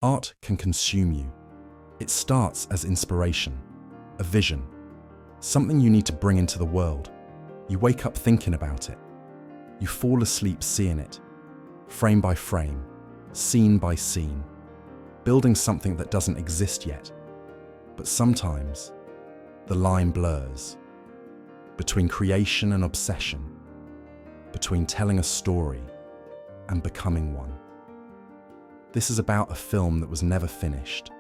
Art can consume you. It starts as inspiration, a vision, something you need to bring into the world. You wake up thinking about it. You fall asleep seeing it, frame by frame, scene by scene, building something that doesn't exist yet. But sometimes, the line blurs between creation and obsession, between telling a story and becoming one. This is about a film that was never finished,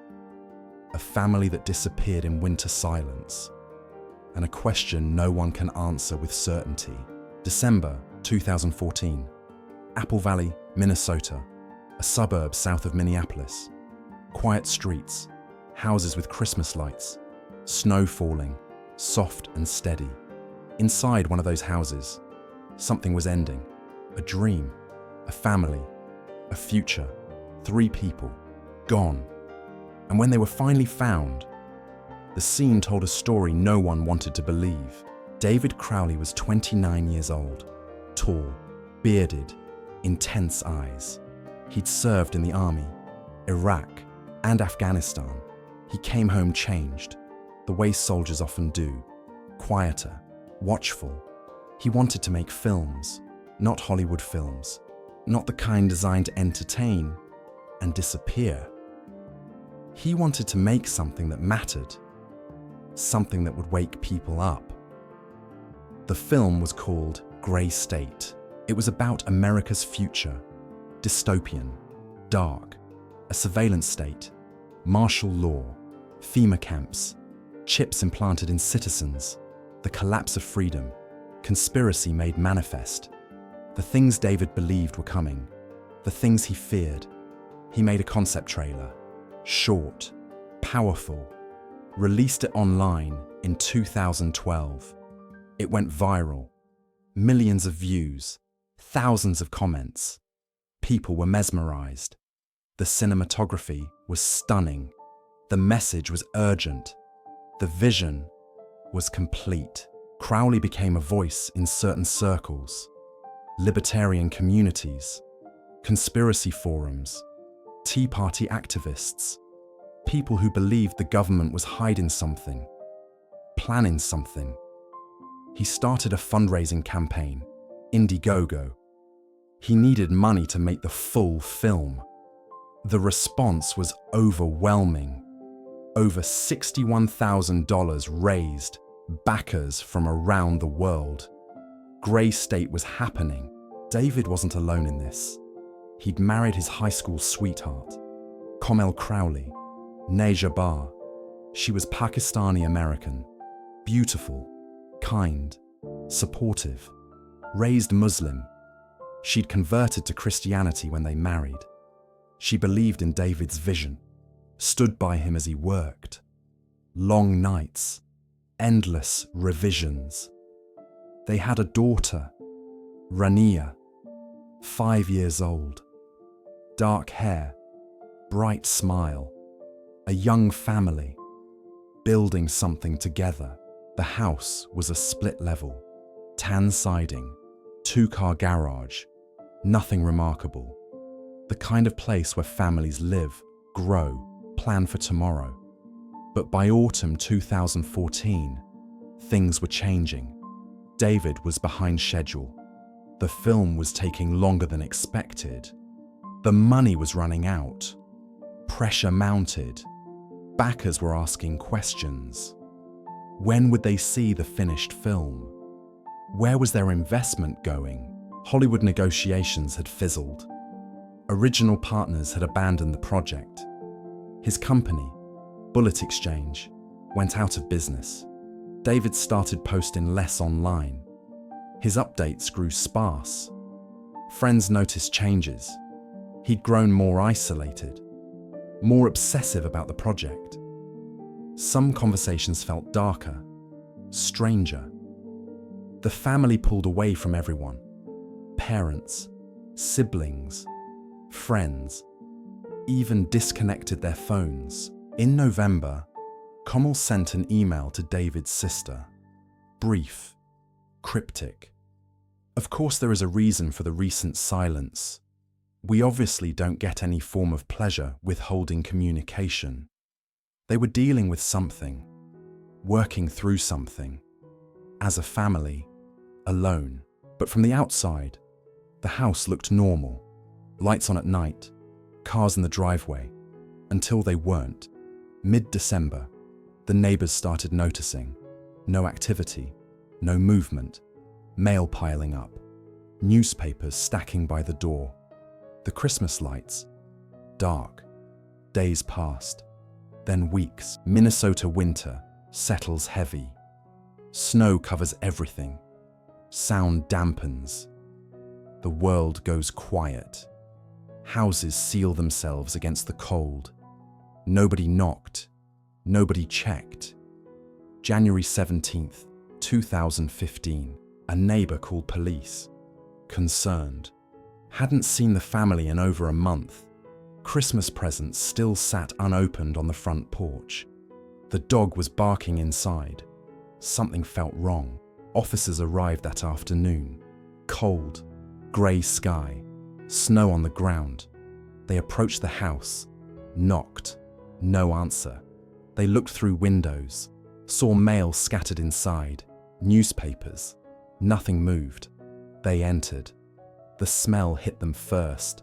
a family that disappeared in winter silence, and a question no one can answer with certainty. December 2014, Apple Valley, Minnesota, a suburb south of Minneapolis. Quiet streets, houses with Christmas lights, snow falling, soft and steady. Inside one of those houses, something was ending. A dream, a family, a future, 3 people, gone. And when they were finally found, the scene told a story no one wanted to believe. David Crowley was 29 years old, tall, bearded, intense eyes. He'd served in the army, Iraq, and Afghanistan. He came home changed, the way soldiers often do, quieter, watchful. He wanted to make films, not Hollywood films, not the kind designed to entertain and disappear. He wanted to make something that mattered, something that would wake people up. The film was called Grey State. It was about America's future, dystopian, dark, a surveillance state, martial law, FEMA camps, chips implanted in citizens, the collapse of freedom, conspiracy made manifest, the things David believed were coming, the things he feared. He made a concept trailer, short, powerful, released it online in 2012. It went viral, millions of views, thousands of comments. People were mesmerized. The cinematography was stunning. The message was urgent. The vision was complete. Crowley became a voice in certain circles, libertarian communities, conspiracy forums, Tea Party activists, people who believed the government was hiding something, planning something. He started a fundraising campaign, Indiegogo. He needed money to make the full film. The response was overwhelming. Over $61,000 raised, backers from around the world. Grey State was happening. David wasn't alone in this. He'd married his high school sweetheart, Kamel Crowley, Neja Bar. She was Pakistani-American, beautiful, kind, supportive, raised Muslim. She'd converted to Christianity when they married. She believed in David's vision, stood by him as he worked. Long nights, endless revisions. They had a daughter, Rania, 5 years old. Dark hair, bright smile, a young family, building something together. The house was a split level, tan siding, 2-car garage, nothing remarkable. The kind of place where families live, grow, plan for tomorrow. But by autumn 2014, things were changing. David was behind schedule. The film was taking longer than expected. The money was running out. Pressure mounted. Backers were asking questions. When would they see the finished film? Where was their investment going? Hollywood negotiations had fizzled. Original partners had abandoned the project. His company, Bullet Exchange, went out of business. David started posting less online. His updates grew sparse. Friends noticed changes. He'd grown more isolated, more obsessive about the project. Some conversations felt darker, stranger. The family pulled away from everyone. Parents, siblings, friends, even disconnected their phones. In November, Kamel sent an email to David's sister. Brief, cryptic. Of course there is a reason for the recent silence. We obviously don't get any form of pleasure withholding communication. They were dealing with something, working through something, as a family, alone. But from the outside, the house looked normal. Lights on at night, cars in the driveway, until they weren't. Mid-December, the neighbors started noticing. No activity, no movement, mail piling up, newspapers stacking by the door. The Christmas lights, dark. Days passed, then weeks. Minnesota winter settles heavy. Snow covers everything. Sound dampens. The world goes quiet. Houses seal themselves against the cold. Nobody knocked. Nobody checked. January 17th, 2015, a neighbor called police. Concerned. Hadn't seen the family in over a month. Christmas presents still sat unopened on the front porch. The dog was barking inside. Something felt wrong. Officers arrived that afternoon. Cold, grey sky, snow on the ground. They approached the house, knocked. No answer. They looked through windows, saw mail scattered inside, newspapers. Nothing moved. They entered. The smell hit them first.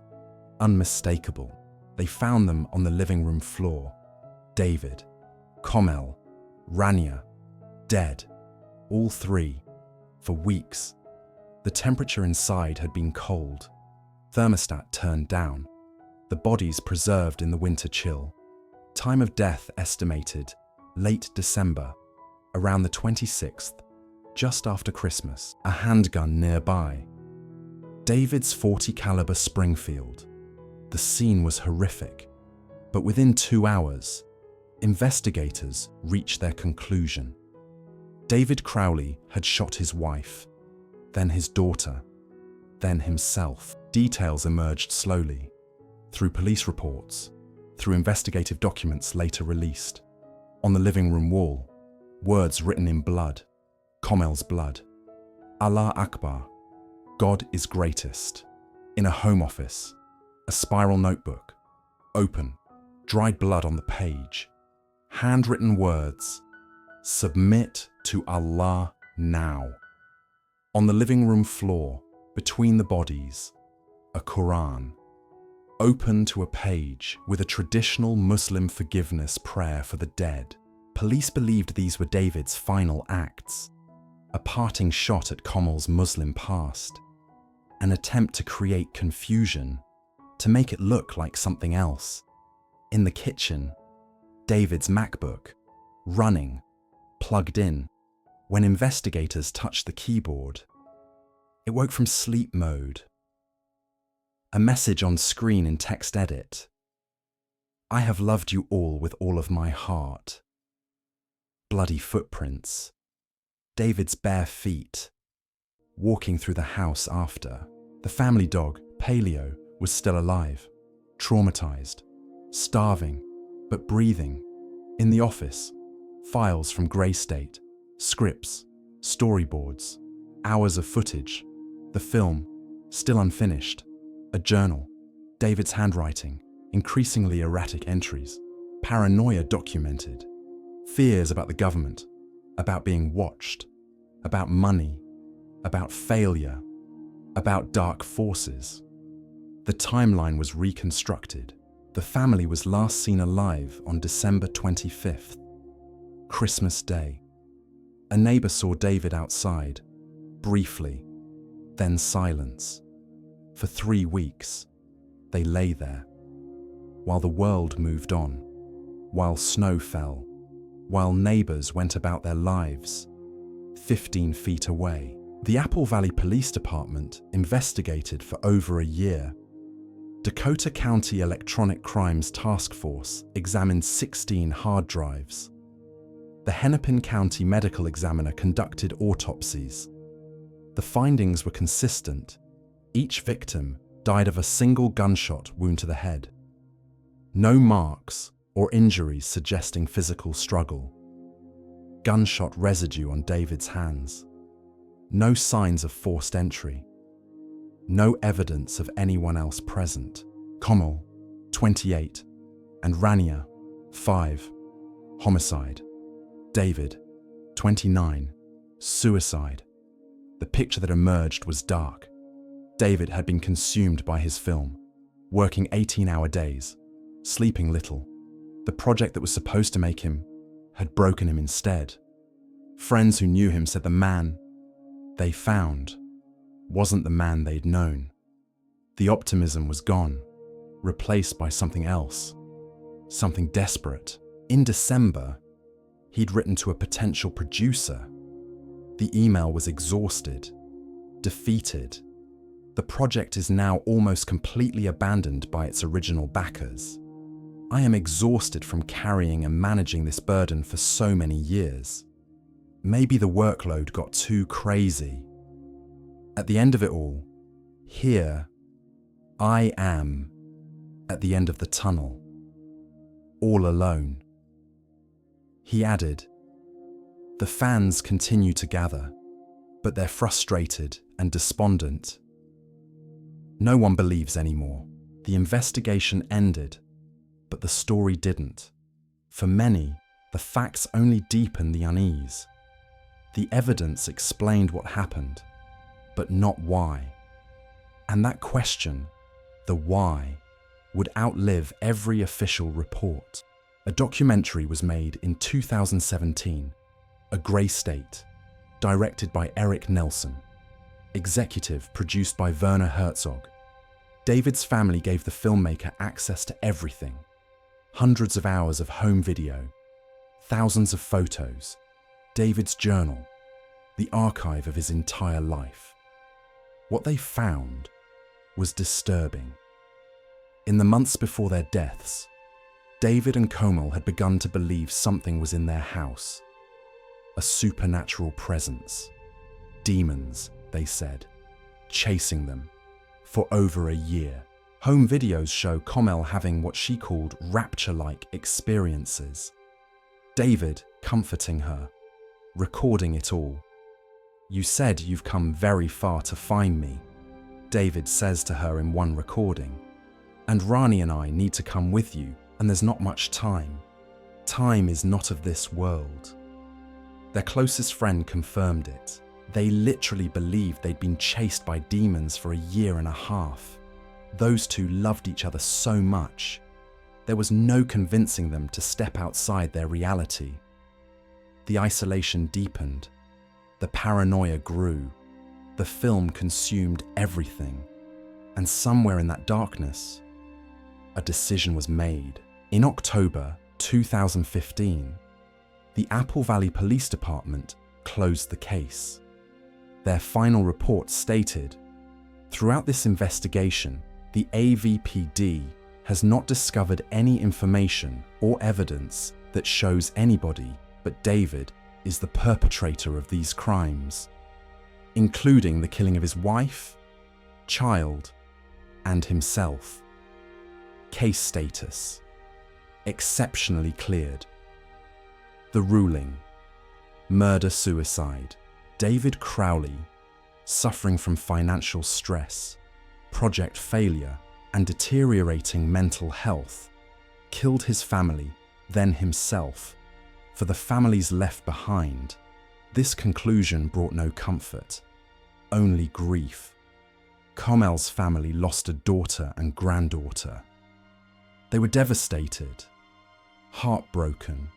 Unmistakable. They found them on the living room floor. David, Komel, Rania, dead. All three. For weeks. The temperature inside had been cold. Thermostat turned down. The bodies preserved in the winter chill. Time of death estimated late December, around the 26th, just after Christmas. A handgun nearby. David's .40 caliber Springfield. The scene was horrific, but within 2 hours, investigators reached their conclusion. David Crowley had shot his wife, then his daughter, then himself. Details emerged slowly, through police reports, through investigative documents later released. On the living room wall, words written in blood, Komel's blood. Allah Akbar, God is greatest. In a home office, a spiral notebook, open, dried blood on the page, handwritten words, submit to Allah now. On the living room floor, between the bodies, a Quran, open to a page with a traditional Muslim forgiveness prayer for the dead. Police believed these were David's final acts, a parting shot at Komel's Muslim past, an attempt to create confusion, to make it look like something else. In the kitchen, David's MacBook, running, plugged in. When investigators touched the keyboard, it woke from sleep mode. A message on screen in text edit. I have loved you all with all of my heart. Bloody footprints. David's bare feet. Walking through the house after. The family dog, Paleo, was still alive. Traumatized. Starving, but breathing. In the office, files from Grey State. Scripts, storyboards, hours of footage. The film, still unfinished. A journal, David's handwriting, increasingly erratic entries. Paranoia documented. Fears about the government, about being watched, about money, about failure, about dark forces. The timeline was reconstructed. The family was last seen alive on December 25th, Christmas Day. A neighbor saw David outside, briefly, then silence. For 3 weeks, they lay there, while the world moved on, while snow fell, while neighbors went about their lives. 15 feet away, the Apple Valley Police Department investigated for over a year. Dakota County Electronic Crimes Task Force examined 16 hard drives. The Hennepin County Medical Examiner conducted autopsies. The findings were consistent. Each victim died of a single gunshot wound to the head. No marks or injuries suggesting physical struggle. Gunshot residue on David's hands. No signs of forced entry. No evidence of anyone else present. Komal, 28, and Rania, 5, homicide. David, 29, suicide. The picture that emerged was dark. David had been consumed by his film, working 18-hour days, sleeping little. The project that was supposed to make him had broken him instead. Friends who knew him said the man they found wasn't the man they'd known. The optimism was gone, replaced by something else, something desperate. In December, he'd written to a potential producer. The email was exhausted, defeated. The project is now almost completely abandoned by its original backers. I am exhausted from carrying and managing this burden for so many years. Maybe the workload got too crazy. At the end of it all, here I am at the end of the tunnel, all alone. He added, "The fans continue to gather, but they're frustrated and despondent. No one believes anymore. The investigation ended, but the story didn't. For many, the facts only deepened the unease. The evidence explained what happened, but not why. And that question, the why, would outlive every official report." A documentary was made in 2017, A Grey State, directed by Eric Nelson, executive produced by Werner Herzog. David's family gave the filmmaker access to everything: hundreds of hours of home video, thousands of photos, David's journal, the archive of his entire life. What they found was disturbing. In the months before their deaths, David and Komal had begun to believe something was in their house. A supernatural presence. Demons, they said, chasing them for over a year. Home videos show Komal having what she called rapture-like experiences. David comforting her, recording it all. "You said you've come very far to find me," David says to her in one recording. "And Rani and I need to come with you, and there's not much time. Time is not of this world." Their closest friend confirmed it. They literally believed they'd been chased by demons for a year and a half. Those two loved each other so much. There was no convincing them to step outside their reality. The isolation deepened. The paranoia grew. The film consumed everything. And somewhere in that darkness, a decision was made. In October 2015, the Apple Valley Police Department closed the case. Their final report stated, "Throughout this investigation, the AVPD has not discovered any information or evidence that shows anybody but David is the perpetrator of these crimes, including the killing of his wife, child, and himself. Case status: exceptionally cleared." The ruling: murder-suicide. David Crowley, suffering from financial stress, project failure, and deteriorating mental health, killed his family, then himself. For the families left behind, this conclusion brought no comfort, only grief. Komal's family lost a daughter and granddaughter. They were devastated, heartbroken.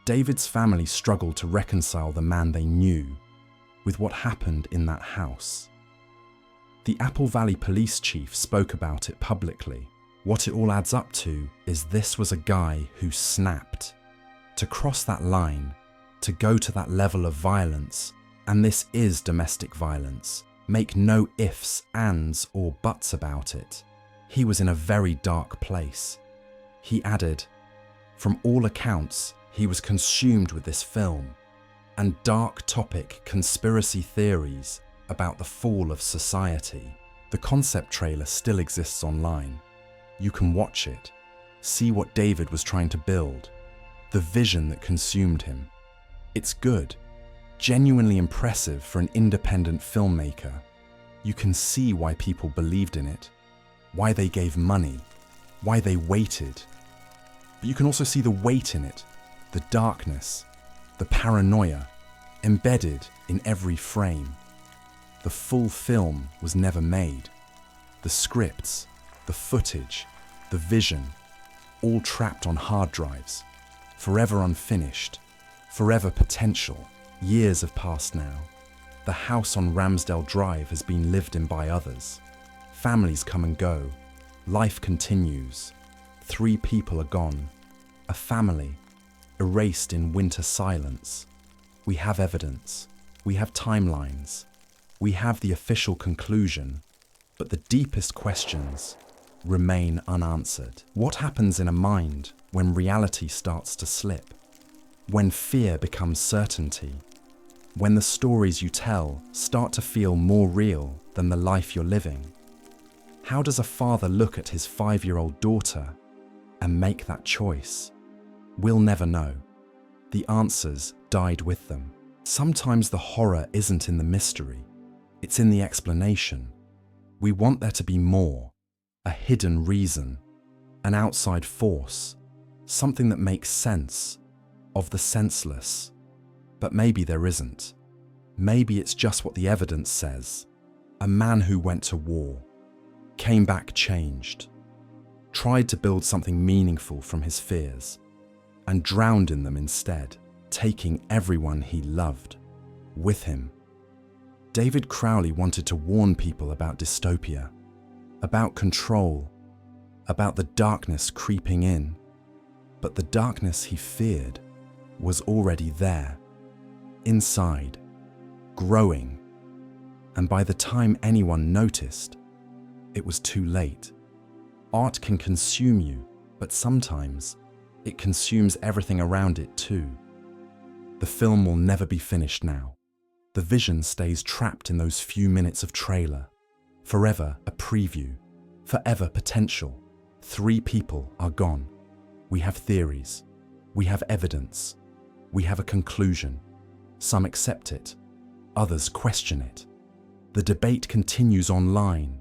David's family struggled to reconcile the man they knew with what happened in that house. The Apple Valley police chief spoke about it publicly. What it all adds up to is this was a guy who snapped. To cross that line, to go to that level of violence, and this is domestic violence, make no ifs, ands, or buts about it. He was in a very dark place. He added, "From all accounts, he was consumed with this film and dark topic conspiracy theories about the fall of society." The concept trailer still exists online. You can watch it, see what David was trying to build, the vision that consumed him. It's good, genuinely impressive for an independent filmmaker. You can see why people believed in it, why they gave money, why they waited. But you can also see the weight in it, the darkness, the paranoia, embedded in every frame. The full film was never made. The scripts, the footage, the vision, all trapped on hard drives, forever unfinished, forever potential. Years have passed now. The house on Ramsdell Drive has been lived in by others. Families come and go. Life continues. 3 people are gone. A family, erased in winter silence. We have evidence. We have timelines. We have the official conclusion. But the deepest questions remain unanswered. What happens in a mind when reality starts to slip? When fear becomes certainty? When the stories you tell start to feel more real than the life you're living? How does a father look at his 5-year-old daughter and make that choice? We'll never know. The answers died with them. Sometimes the horror isn't in the mystery, it's in the explanation. We want there to be more, a hidden reason, an outside force, something that makes sense of the senseless. But maybe there isn't. Maybe it's just what the evidence says. A man who went to war, came back changed, tried to build something meaningful from his fears, and drowned in them instead, taking everyone he loved with him. David Crowley wanted to warn people about dystopia, about control, about the darkness creeping in. But the darkness he feared was already there, inside, growing. And by the time anyone noticed, it was too late. Art can consume you, but sometimes it consumes everything around it too. The film will never be finished now. The vision stays trapped in those few minutes of trailer. Forever a preview, forever potential. 3 people are gone. We have theories. We have evidence. We have a conclusion. Some accept it. Others question it. The debate continues online,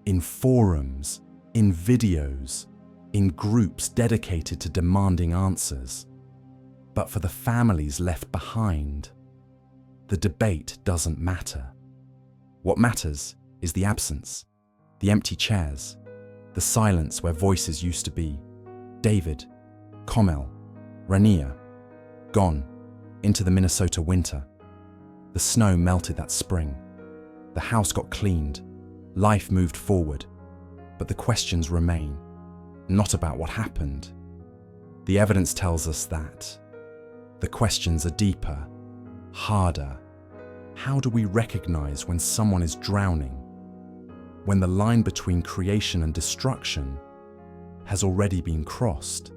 in forums, in videos, in groups dedicated to demanding answers. But for the families left behind, the debate doesn't matter. What matters is the absence, the empty chairs, the silence where voices used to be. David, Comel, Rania, gone into the Minnesota winter. The snow melted that spring. The house got cleaned. Life moved forward. But the questions remain, not about what happened. The evidence tells us that. The questions are deeper, harder. How do we recognize when someone is drowning? When the line between creation and destruction has already been crossed?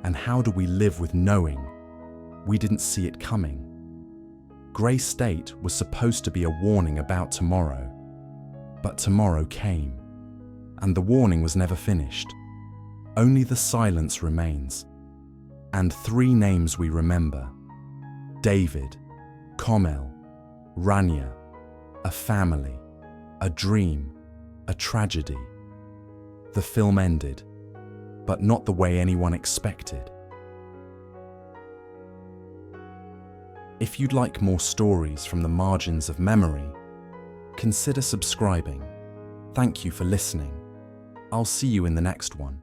And how do we live with knowing we didn't see it coming? Grey State was supposed to be a warning about tomorrow, but tomorrow came, and the warning was never finished. Only the silence remains, and 3 names we remember: David, Comel, Rania. A family, a dream, a tragedy. The film ended, but not the way anyone expected. If you'd like more stories from the margins of memory, consider subscribing. Thank you for listening. I'll see you in the next one.